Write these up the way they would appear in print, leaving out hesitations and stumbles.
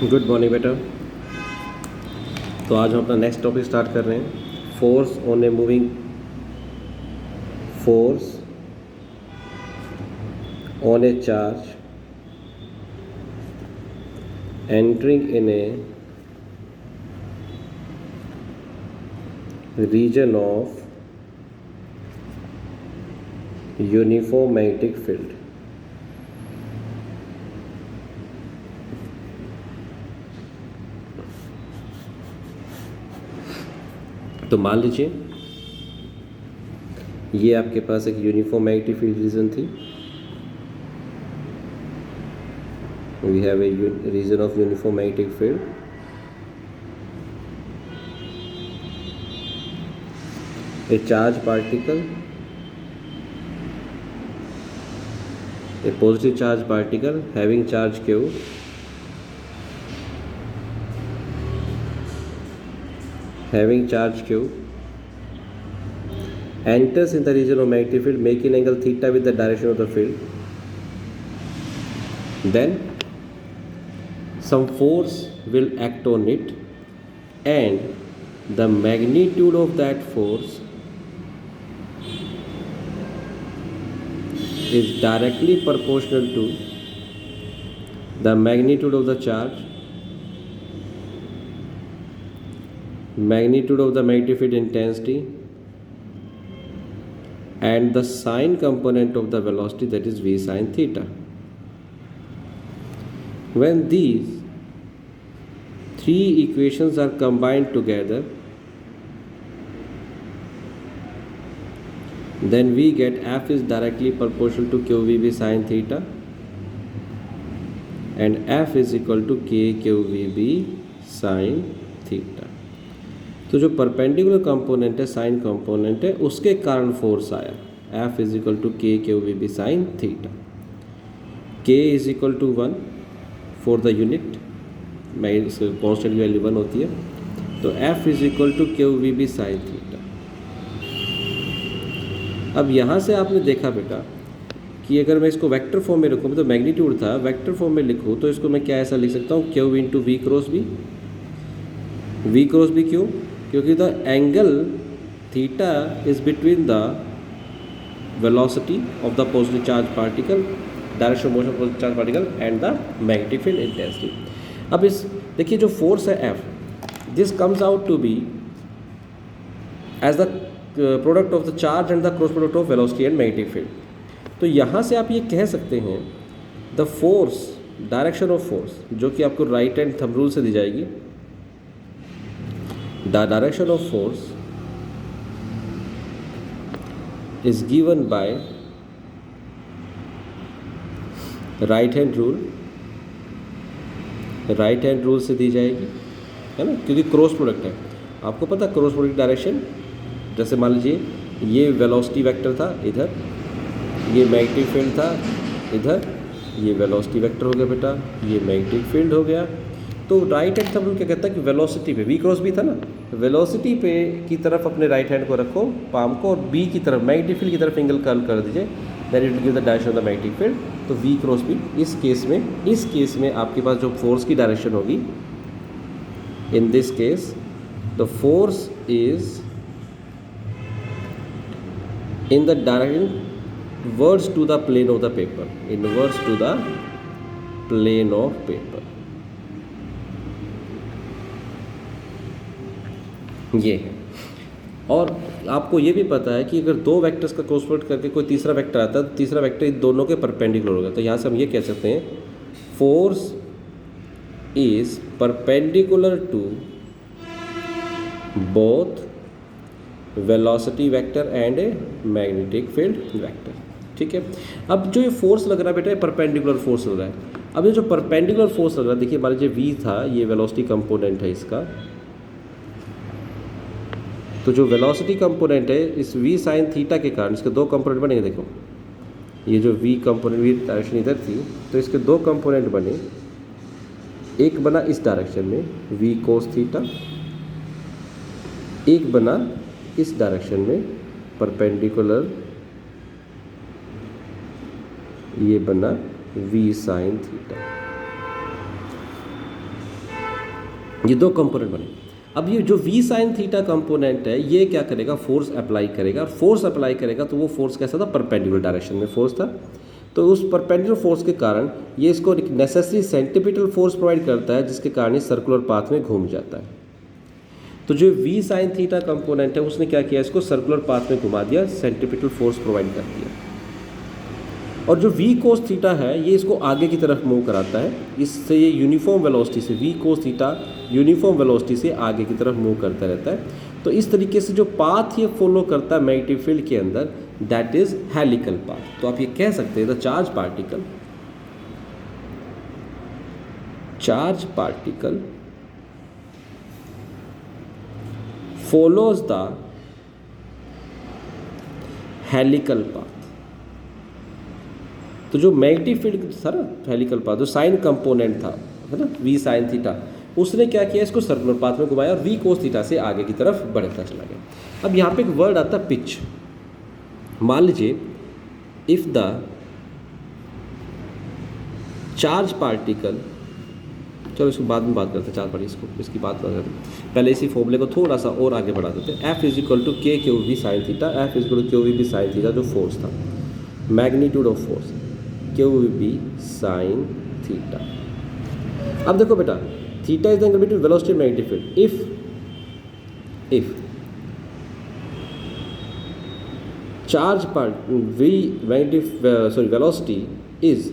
Good morning बेटा। तो आज हम अपना नेक्स्ट टॉपिक स्टार्ट कर रहे हैं। Force on a moving force on a charge entering in a region of uniform magnetic field. तो मान लीजिए ये आपके पास एक यूनिफॉर्म मैग्नेटिक फील्ड रीजन थी। We have a region of uniform magnetic field. A charge particle, a positive charge particle having charge q enters in the region of magnetic field making angle theta with the direction of the field. Then some force will act on it and the magnitude of that force is directly proportional to the magnitude of the charge, magnitude of the magnetic field intensity, and the sine component of the velocity, that is v sine theta. When these three equations are combined together, then we get f is directly proportional to qvb sin theta and f is equal to k qvb sin theta. तो जो perpendicular component है, sine component है, उसके कारण force आया। f is equal to K qvb sin theta. k is equal to 1 for the unit, constant की value 1 होती है, तो f is equal to qvb sin theta. अब यहाँ से आपने देखा बेटा कि अगर मैं इसको वेक्टर फॉर्म में रखूँ, तो मैग्नीट्यूड था, वेक्टर फॉर्म में लिखूँ तो इसको मैं क्या ऐसा लिख सकता हूँ, Q into V cross B. V cross B क्यों? क्योंकि the angle theta is between the velocity of the positive charge particle, direction of motion of positive charge particle and the magnetic field intensity. अब इस देखिए जो force है F, this comes out to be as the product of the charge and the cross product of velocity and magnetic field. तो यहाँ से आप ये कह सकते हैं the force, direction of force, जो कि आपको राइट हैंड थंब रूल से दी जाएगी, the direction of force is given by right hand rule, right hand rule से दी जाएगी, है ना, क्योंकि क्रॉस प्रोडक्ट है। आपको पता क्रॉस प्रोडक्ट डायरेक्शन, जैसे मान लीजिए ये वेलोसिटी वेक्टर था इधर, ये मैग्नेटिक फील्ड था इधर, ये वेलोसिटी वेक्टर हो गया बेटा, ये मैग्नेटिक फील्ड हो गया। तो राइट हैंड थंब रूल क्या कहता है कि वेलोसिटी पे, वी क्रॉस बी था ना, वेलोसिटी पे की तरफ अपने राइट हैंड को रखो, पाम को, और बी की तरफ, मैग्नेटिक फील्ड की तरफ एंगल कर्ल कर दीजिए, that it will give the direction of the magnetic field. तो वी क्रॉस बी इस केस में आपके पास जो फोर्स की डायरेक्शन होगी, in this case the force is in the direction inwards to the plane of the paper, inwards to the plane of paper। ये है। और आपको ये भी पता है कि अगर दो वेक्टर्स का क्रॉस प्रोडक्ट करके कोई तीसरा वेक्टर आता है, तो तीसरा वेक्टर इन दोनों के परपेंडिकुलर होगा। तो यहाँ से हम ये कह सकते हैं force is perpendicular to both velocity vector and a magnetic field vector. ठीक है, अब जो ये फोर्स लग रहा है बेटा, ये परपेंडिकुलर फोर्स लग रहा है। अब ये जो परपेंडिकुलर फोर्स लग रहा है, देखिए मान लीजिए वी था, ये वेलोसिटी कंपोनेंट है इसका, तो जो वेलोसिटी कंपोनेंट है इस वी साइन थीटा के कारण इसके दो कंपोनेंट बनेंगे। देखो ये जो वी कंपोनेंट, वी डायरेक्शन इधर थी, तो इसके दो कंपोनेंट बने, एक बना इस डायरेक्शन में वी कोस थीटा, एक बना इस डायरेक्शन में परपेंडिकुलर, ये बना v साइन थीटा। ये दो कंपोनेंट बने। अब ये जो v साइन थीटा कंपोनेंट है ये क्या करेगा, फोर्स अप्लाई करेगा, और फोर्स अप्लाई करेगा तो वो फोर्स कैसा था, परपेंडिकुलर डायरेक्शन में फोर्स था। तो उस परपेंडिकुलर फोर्स के कारण ये इसको एक नेसेसरी सेंटीपिटल फोर्स प्रोवाइड करता है, जिसके कारण ये सर्कुलर पाथ में घूम जाता है। तो जो v साइन थीटा कंपोनेंट है उसने क्या किया, इसको सर्कुलर पाथ में घुमा दिया, सेंटीपिटल फोर्स प्रोवाइड कर दिया। और जो v कोस थीटा है ये इसको आगे की तरफ मूव कराता है, इससे ये यूनिफॉर्म वेलोसिटी से, v cos theta uniform velocity से आगे की तरफ मूव करता रहता है। तो इस तरीके से जो पाथ ये फॉलो करता है मैग्नेटिक फील्ड के अंदर, दैट इज हेलिकल पाथ। तो आप ये कह सकते हैं the charge particle follows the helical path. तो जो मैग्नेटिक फील्ड था ना, हेलिकल पाथ, जो साइन कंपोनेंट था, है ना, v साइन थीटा, उसने क्या किया, इसको सर्कुलर पाथ में घुमाया और v कोस थीटा से आगे की तरफ बढ़ता चला गया। अब यहाँ पे एक वर्ड आता है पिच। मान लीजिए इफ द चार्ज पार्टिकल, चलो इसको बाद में बात करते हैं, चार्ज पार्टिकल इसकी बात करते हैं, पहले इसी फॉर्मूले को थोड़ा सा और आगे बढ़ा देते हैं। F is equal to K Q V sine theta, F is equal to Q V B sine theta, जो फोर्स था, magnitude of force Q V B sine theta. अब देखो बेटा, theta is the angle between velocity and magnetic field. If charge part v magnetic velocity is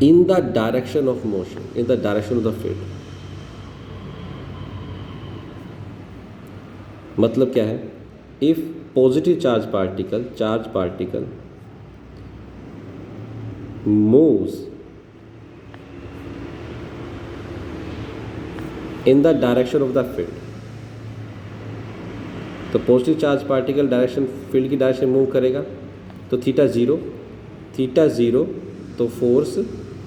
in the direction of motion, in the direction of the field, मतलब क्या है, if positive charge particle moves in the direction of the field, तो positive charge particle direction, field की direction move करेगा, तो theta zero, तो force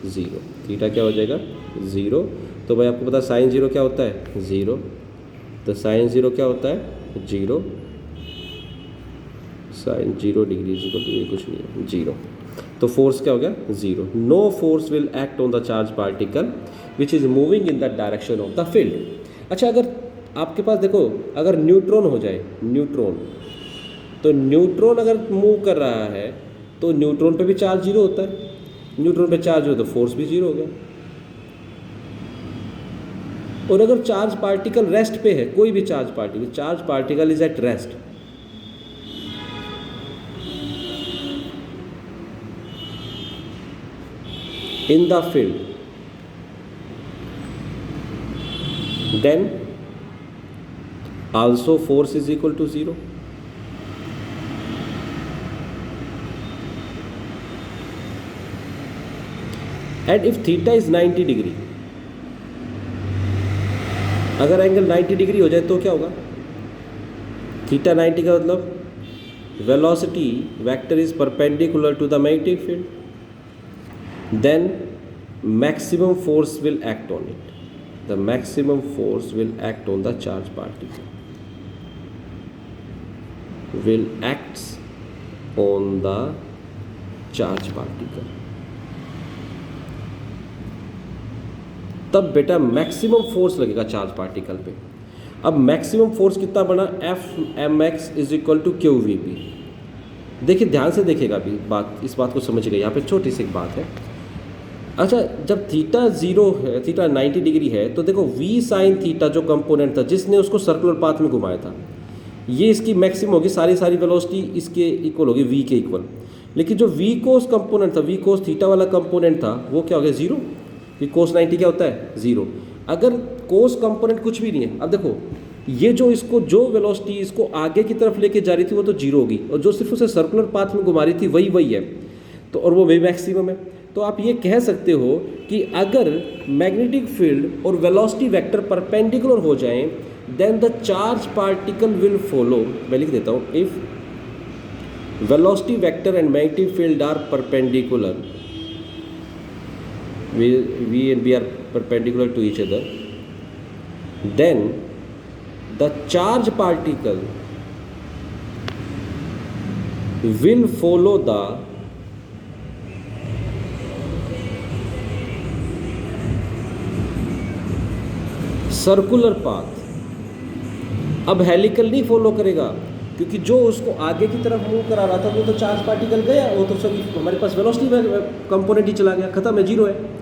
zero, theta क्या हो जाएगा, ज़ीरो। तो भाई आपको पता साइन ज़ीरो क्या होता है, ज़ीरो, तो साइन ज़ीरो क्या होता है, zero, sine 0 degree equal to ये कुछ नहीं है, जीरो। तो फोर्स क्या हो गया, zero. No force will act on the charge particle which is moving in the direction of the field. अच्छा, अगर आपके पास देखो, अगर न्यूट्रॉन हो जाए, तो न्यूट्रॉन अगर मूव कर रहा है तो न्यूट्रॉन पे भी चार्ज जीरो होता है, न्यूट्रॉन पे चार्ज हो तो फोर्स भी जीरो हो गया। और अगर चार्ज पार्टिकल रेस्ट पे है, कोई भी charge particle is at rest, in the field, then also force is equal to zero. And if theta is 90 degree, अगर एंगल 90 डिग्री हो जाए तो क्या होगा, थीटा 90 का मतलब velocity vector is perpendicular to the magnetic field, then maximum force will act on it, the maximum force will act on the charge particle, will acts on the charge particle। तब बेटा maximum force लगेगा charge particle पे। अब maximum force कितना बना, F(mx) is equal to Q V P. देखिए ध्यान से देखिएगा अभी बात, इस बात को समझिएगा, यहाँ पे छोटी सी एक बात है। अच्छा, जब थीटा 0 है, थीटा 90 डिग्री है, तो देखो v साइन थीटा जो कंपोनेंट था जिसने उसको सर्कुलर पाथ में घुमाया था, ये इसकी मैक्सिमम होगी, सारी वेलोसिटी इसके इक्वल होगी, v के इक्वल। लेकिन जो v कोस कंपोनेंट था, v कोस थीटा वाला कंपोनेंट था, वो क्या हो गया, ज़ीरो। कि कोस 90 क्या होता है, ज़ीरो। अगर कोस कंपोनेंट कुछ भी नहीं है, अब देखो ये जो वेलोसिटी इसको आगे की तरफ लेके जा रही थी वो तो जीरो होगी, और जो सिर्फ उसे सर्कुलर पाथ में घुमा रही थी वही है, तो और वो भी मैक्सिमम है। तो आप ये कह सकते हो कि अगर मैग्नेटिक फील्ड और वेलोसिटी वेक्टर परपेंडिकुलर हो जाएं, then the charge particle will follow. मैं लिख देता हूँ, if velocity vector and magnetic field are perpendicular, we and B are perpendicular to each other, then the charge particle will follow the circular path. अब helical नहीं follow करेगा, क्योंकि जो उसको आगे की तरफ मूव करा रहा था वो तो चार्ज पार्टिकल गया, वो तो सभी हमारे पास वेलोसिटी कंपोनेंट ही चला गया, खत्म है, जीरो है।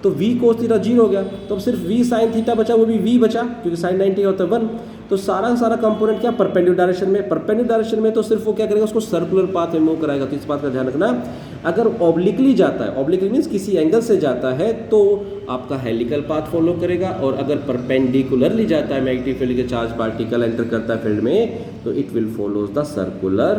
तो v cos थीटा जीरो हो गया, तो अब सिर्फ v sin थीटा बचा, वो भी v बचा, क्योंकि sin 90 होता है 1। तो सारा कंपोनेंट क्या परपेंडिकुलर डायरेक्शन में, परपेंडिकुलर डायरेक्शन में तो सिर्फ वो क्या करेगा, उसको सर्कुलर पाथ में मूव कराएगा। तो इस बात का ध्यान रखना, अगर ऑब्लिकली जाता है, ऑब्लिकली मीन्स किसी एंगल से जाता है, तो आपका हेलिकल पाथ फॉलो करेगा, और अगर परपेंडिकुलरली जाता है मैग्नेटिक फील्ड के चार्ज पार्टिकल एंटर करता है फील्ड में, तो it will follow the circular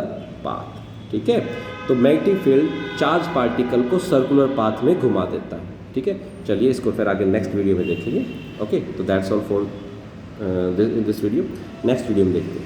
path. ठीक है, तो मैग्नेटिक फील्ड चार्ज पार्टिकल को सर्कुलर पाथ में घुमा देता है। ठीक है, चलिए इसको फिर आगे नेक्स्ट वीडियो में देखेंगे। ओके, तो that's all for this video, next video में देखते हैं।